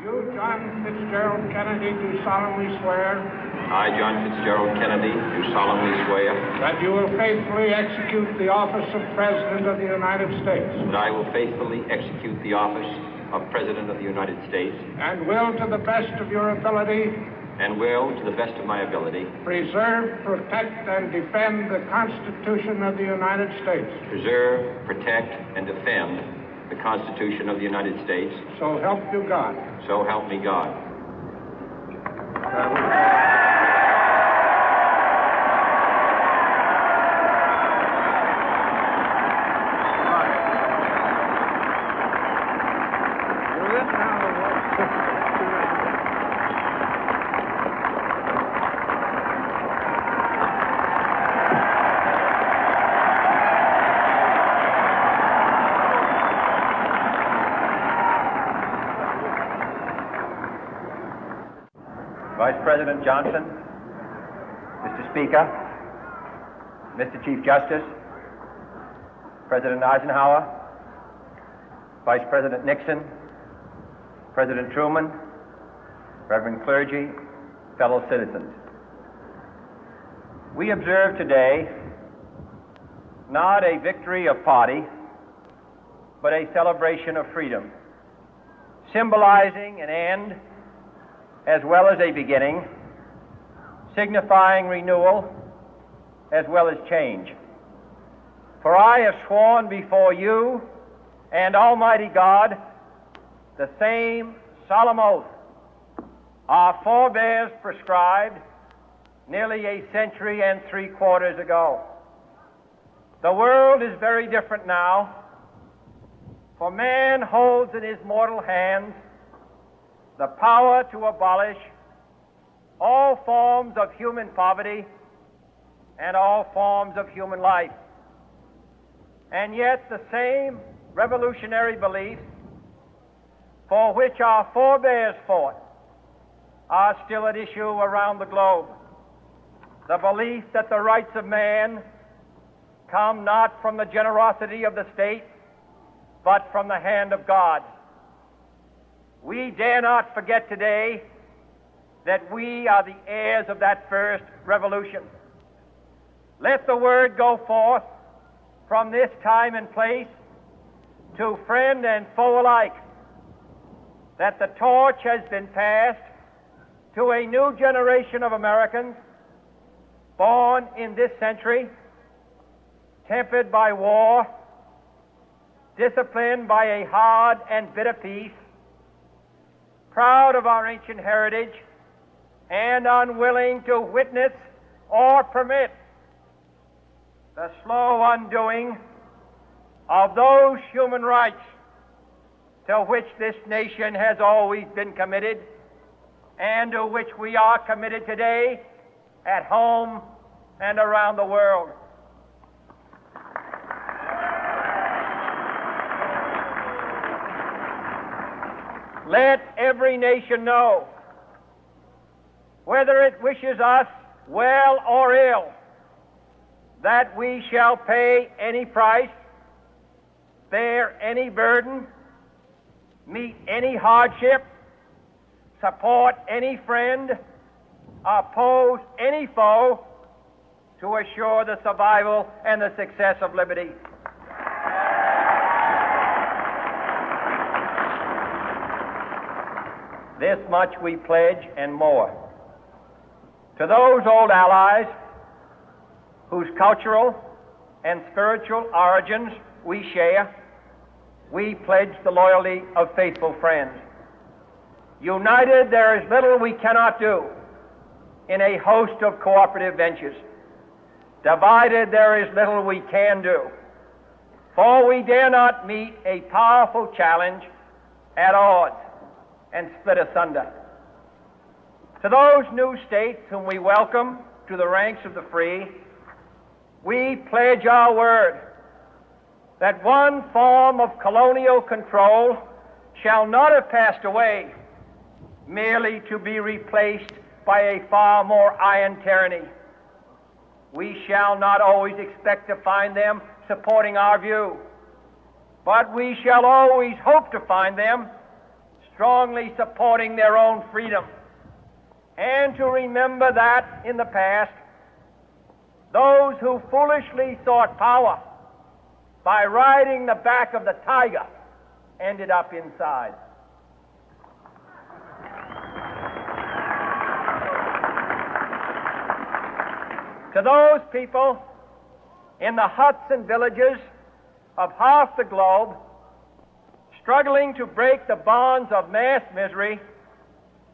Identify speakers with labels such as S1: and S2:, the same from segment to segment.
S1: You, John Fitzgerald Kennedy, do solemnly swear.
S2: I, John Fitzgerald Kennedy, do solemnly swear.
S1: That you will faithfully execute the office of President of the United States.
S2: That I will faithfully execute the office of President of the United States.
S1: And will, to the best of your ability.
S2: And will, to the best of my ability.
S1: Preserve, protect, and defend the Constitution of the United States.
S2: Preserve, protect, and defend the Constitution of the United States.
S1: So help you God.
S2: So help me God.
S3: Vice President Johnson, Mr. Speaker, Mr. Chief Justice, President Eisenhower, Vice President Nixon, President Truman, Reverend clergy, fellow citizens. We observe today not a victory of party, but a celebration of freedom, symbolizing an end as well as a beginning, signifying renewal as well as change. For I have sworn before you and Almighty God the same solemn oath our forebears prescribed nearly a century and 3/4 ago. The world is very different now, for man holds in his mortal hands the power to abolish all forms of human poverty and all forms of human life. And yet the same revolutionary beliefs for which our forebears fought are still at issue around the globe. The belief that the rights of man come not from the generosity of the state, but from the hand of God. We dare not forget today that we are the heirs of that first revolution. Let the word go forth from this time and place to friend and foe alike that the torch has been passed to a new generation of Americans born in this century, tempered by war, disciplined by a hard and bitter peace, proud of our ancient heritage, and unwilling to witness or permit the slow undoing of those human rights to which this nation has always been committed and to which we are committed today at home and around the world. Let every nation know, whether it wishes us well or ill, that we shall pay any price, bear any burden, meet any hardship, support any friend, oppose any foe to assure the survival and the success of liberty. This much we pledge and more. To those old allies whose cultural and spiritual origins we share, we pledge the loyalty of faithful friends. United, there is little we cannot do in a host of cooperative ventures. Divided, there is little we can do, for we dare not meet a powerful challenge at odds and split asunder. To those new states whom we welcome to the ranks of the free, we pledge our word that one form of colonial control shall not have passed away merely to be replaced by a far more iron tyranny. We shall not always expect to find them supporting our view, but we shall always hope to find them strongly supporting their own freedom, and to remember that in the past, those who foolishly sought power by riding the back of the tiger ended up inside. To those people in the huts and villages of half the globe struggling to break the bonds of mass misery,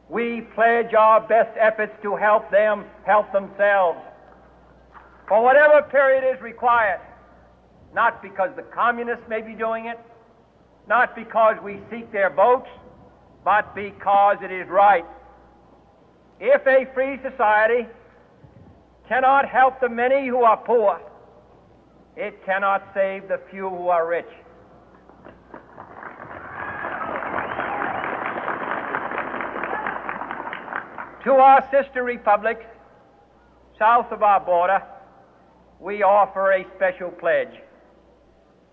S3: we pledge our best efforts to help them help themselves for whatever period is required, not because the communists may be doing it, not because we seek their votes, but because it is right. If a free society cannot help the many who are poor, it cannot save the few who are rich. To our sister republics south of our border, we offer a special pledge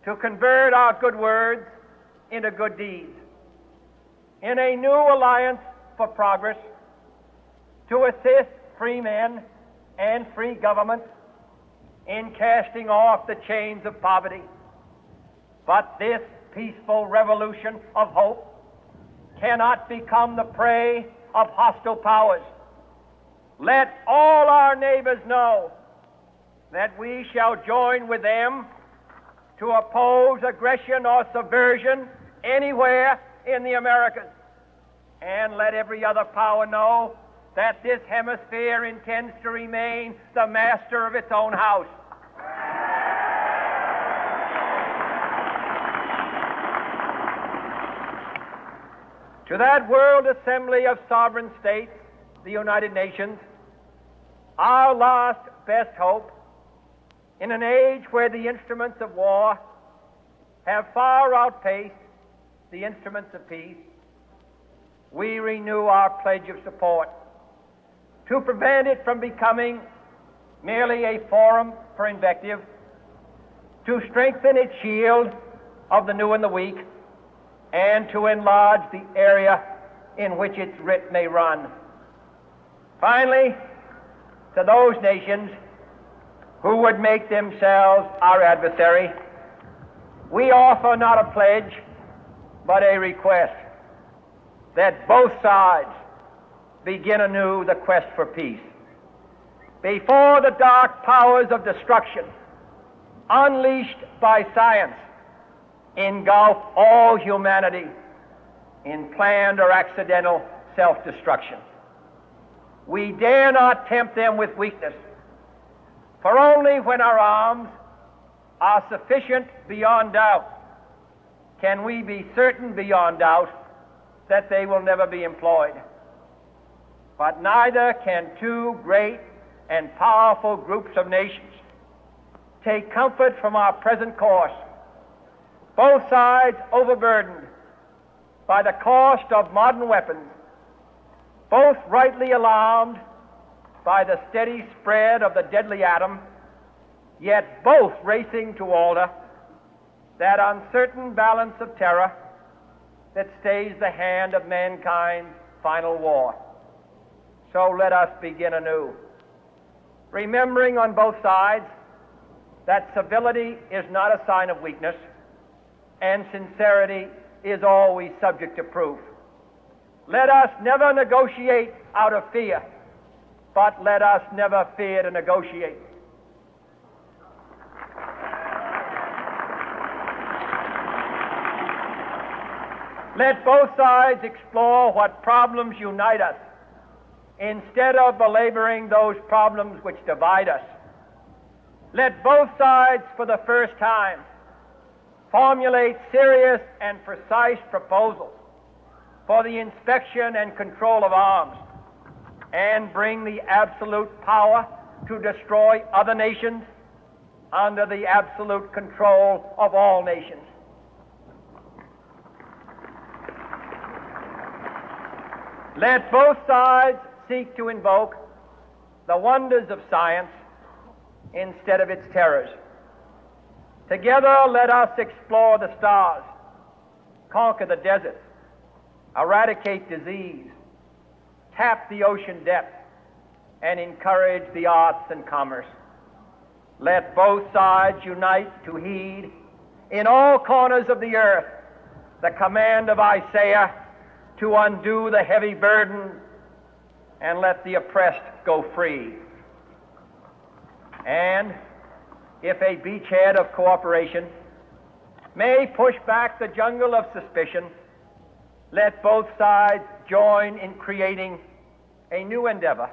S3: to convert our good words into good deeds, in a new alliance for progress, to assist free men and free governments in casting off the chains of poverty. But this peaceful revolution of hope cannot become the prey of hostile powers. Let all our neighbors know that we shall join with them to oppose aggression or subversion anywhere in the Americas. And let every other power know that this hemisphere intends to remain the master of its own house. To that world assembly of sovereign states, the United Nations, our last best hope, in an age where the instruments of war have far outpaced the instruments of peace, we renew our pledge of support to prevent it from becoming merely a forum for invective, to strengthen its shield of the new and the weak, and to enlarge the area in which its writ may run. Finally, to those nations who would make themselves our adversary, we offer not a pledge, but a request that both sides begin anew the quest for peace. Before the dark powers of destruction, unleashed by science, engulf all humanity in planned or accidental self-destruction, we dare not tempt them with weakness, for only when our arms are sufficient beyond doubt can we be certain beyond doubt that they will never be employed. But neither can two great and powerful groups of nations take comfort from our present course, both sides overburdened by the cost of modern weapons, both rightly alarmed by the steady spread of the deadly atom, yet both racing to alter that uncertain balance of terror that stays the hand of mankind's final war. So let us begin anew, remembering on both sides that civility is not a sign of weakness, and sincerity is always subject to proof. Let us never negotiate out of fear, but let us never fear to negotiate. Let both sides explore what problems unite us, instead of belaboring those problems which divide us. Let both sides, for the first time, formulate serious and precise proposals for the inspection and control of arms, and bring the absolute power to destroy other nations under the absolute control of all nations. Let both sides seek to invoke the wonders of science instead of its terrors. Together, let us explore the stars, conquer the deserts, eradicate disease, tap the ocean depths, and encourage the arts and commerce. Let both sides unite to heed in all corners of the earth the command of Isaiah to undo the heavy burden and let the oppressed go free. And if a beachhead of cooperation may push back the jungle of suspicion, let both sides join in creating a new endeavor